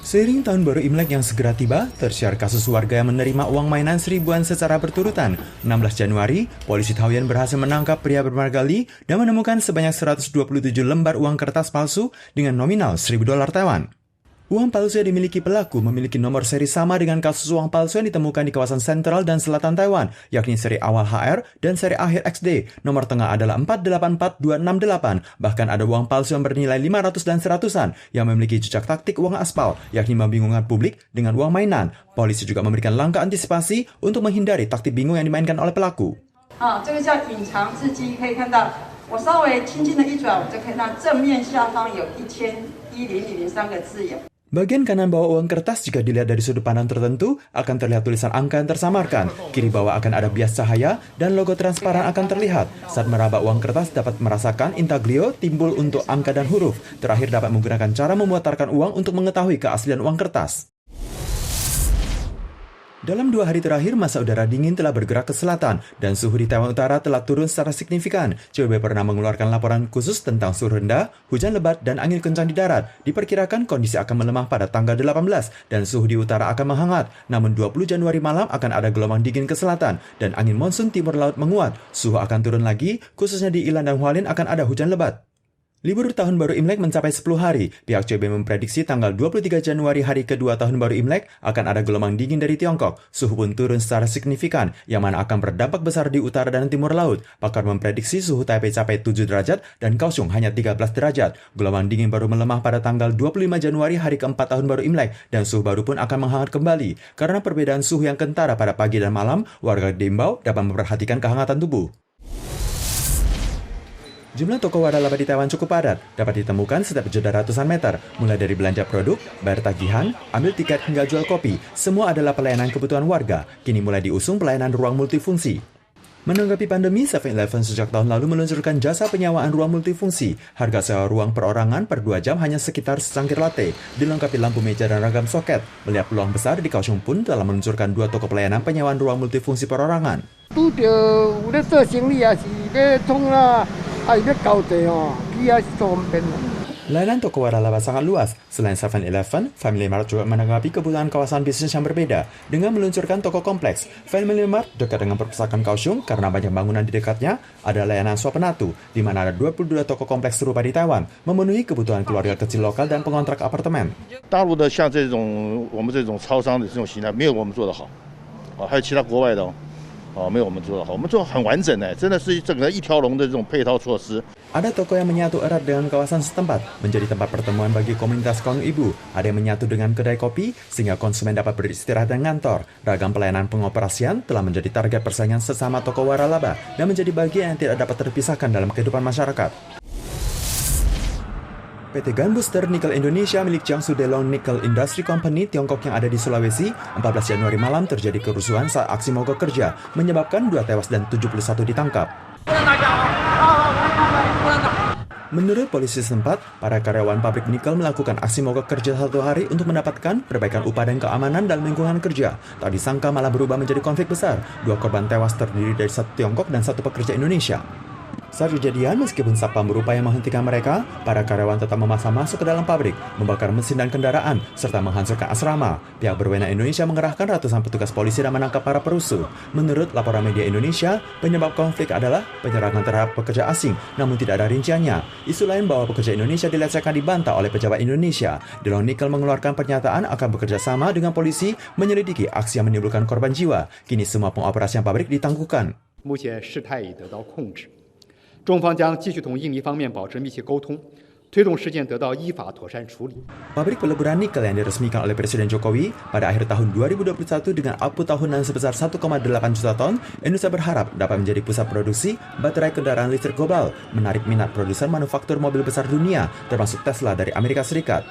Seiring tahun baru Imlek yang segera tiba, tersiar kasus warga yang menerima uang mainan seribuan secara berturutan. 16 Januari, polisi Taoyuan berhasil menangkap pria bernama Li dan menemukan sebanyak 127 lembar uang kertas palsu dengan nominal $1.000 Taiwan. Uang palsu yang dimiliki pelaku memiliki nomor seri sama dengan kasus uang palsu yang ditemukan di kawasan sentral dan selatan Taiwan, yakni seri awal HR dan seri akhir XD. Nomor tengah adalah 484268. Bahkan ada uang palsu yang bernilai 500 dan 100-an yang memiliki jejak taktik uang aspal, yakni membingungkan publik dengan uang mainan. Polisi juga memberikan langkah antisipasi untuk menghindari taktik bingung yang dimainkan oleh pelaku. 这个叫隐藏字机，可以看到我稍微轻轻的一转，我就看到正面下方有100003个字眼。 Bagian kanan bawah uang kertas jika dilihat dari sudut pandang tertentu akan terlihat tulisan angka yang tersamarkan. Kiri bawah akan ada bias cahaya dan logo transparan akan terlihat. Saat meraba uang kertas dapat merasakan intaglio timbul untuk angka dan huruf. Terakhir dapat menggunakan cara memutarkan uang untuk mengetahui keaslian uang kertas. Dalam 2 hari terakhir, masa udara dingin telah bergerak ke selatan dan suhu di Taiwan Utara telah turun secara signifikan. CWB pernah mengeluarkan laporan khusus tentang suhu rendah, hujan lebat, dan angin kencang di darat. Diperkirakan kondisi akan melemah pada tanggal 18 dan suhu di utara akan menghangat. Namun 20 Januari malam akan ada gelombang dingin ke selatan dan angin monsun timur laut menguat. Suhu akan turun lagi, khususnya di Ilan dan Hualien akan ada hujan lebat. Libur tahun baru Imlek mencapai 10 hari. Pihak CB memprediksi tanggal 23 Januari hari kedua tahun baru Imlek akan ada gelombang dingin dari Tiongkok. Suhu pun turun secara signifikan, yang mana akan berdampak besar di utara dan timur laut. Pakar memprediksi suhu Taipei capai 7 derajat dan Kaohsiung hanya 13 derajat. Gelombang dingin baru melemah pada tanggal 25 Januari hari keempat tahun baru Imlek, dan suhu baru pun akan menghangat kembali. Karena perbedaan suhu yang kentara pada pagi dan malam, warga diimbau dapat memperhatikan kehangatan tubuh. Jumlah toko waralaba di Taiwan cukup padat, dapat ditemukan setiap jeda ratusan meter, mulai dari belanja produk, bayar tagihan, ambil tiket hingga jual kopi. Semua adalah pelayanan kebutuhan warga. Kini mulai diusung pelayanan ruang multifungsi. Menanggapi pandemi, 7-Eleven sejak tahun lalu meluncurkan jasa penyewaan ruang multifungsi. Harga sewa ruang perorangan per 2 jam hanya sekitar secangkir latte, dilengkapi lampu meja dan ragam soket. Melihat peluang besar, di Kaohsiung pun telah meluncurkan 2 toko pelayanan penyewaan ruang multifungsi perorangan. Layanan toko waralaba sangat luas. Selain 7-Eleven, Family Mart juga menanggapi kebutuhan kawasan bisnis yang berbeda dengan meluncurkan toko kompleks. Family Mart dekat dengan perpustakaan Kaohsiung karena banyak bangunan di dekatnya. Ada layanan Swapenatu, di mana ada 22 toko kompleks serupa di Taiwan, memenuhi kebutuhan keluarga kecil lokal dan pengontrak apartemen. 大陆的像这种我们这种超商的这种形态，没有我们做得好，还有其他国外的。 没有我们做得好，我们做很完整的，真的是整个一条龙的这种配套措施。 Ada toko yang menyatu erat dengan kawasan setempat, menjadi tempat pertemuan bagi komunitas kaum ibu. Ada yang menyatu dengan kedai kopi, sehingga konsumen dapat beristirahat dan ngantor. Ragam pelayanan pengoperasian telah menjadi target persaingan sesama toko waralaba dan menjadi bagian yang tidak dapat terpisahkan dalam kehidupan masyarakat. PT Gunbuster Nickel Indonesia milik Jiangsu Delong Nickel Industry Company Tiongkok yang ada di Sulawesi, 14 Januari malam terjadi kerusuhan saat aksi mogok kerja, menyebabkan 2 tewas dan 71 ditangkap. Menurut polisi setempat, para karyawan pabrik nikel melakukan aksi mogok kerja 1 hari untuk mendapatkan perbaikan upah dan keamanan dalam lingkungan kerja. Tak disangka malah berubah menjadi konflik besar. 2 korban tewas terdiri dari 1 Tiongkok dan 1 pekerja Indonesia. Saat kejadian, meskipun Satpam berupaya menghentikan mereka, para karyawan tetap memaksa masuk ke dalam pabrik, membakar mesin dan kendaraan, serta menghancurkan asrama. Pihak berwenang Indonesia mengerahkan ratusan petugas polisi dan menangkap para perusuh. Menurut laporan media Indonesia, penyebab konflik adalah penyerangan terhadap pekerja asing, namun tidak ada rinciannya. Isu lain bahwa pekerja Indonesia dilecehkan dibantah oleh pejabat Indonesia. Delong Nickel mengeluarkan pernyataan akan bekerja sama dengan polisi menyelidiki aksi yang menimbulkan korban jiwa. Kini semua pengoperasian pabrik ditangguhkan. 目前事态已得到控制。 中方将继续同印尼方面保持密切沟通，推动事件得到依法妥善处理。 Pabrik peleburan nikel yang diresmikan oleh Presiden Jokowi pada akhir tahun 2021 dengan output tahunan sebesar 1,8 juta ton, Indonesia berharap dapat menjadi pusat produksi baterai kendaraan listrik global, menarik minat produsen manufaktur mobil besar dunia, termasuk Tesla dari Amerika Serikat.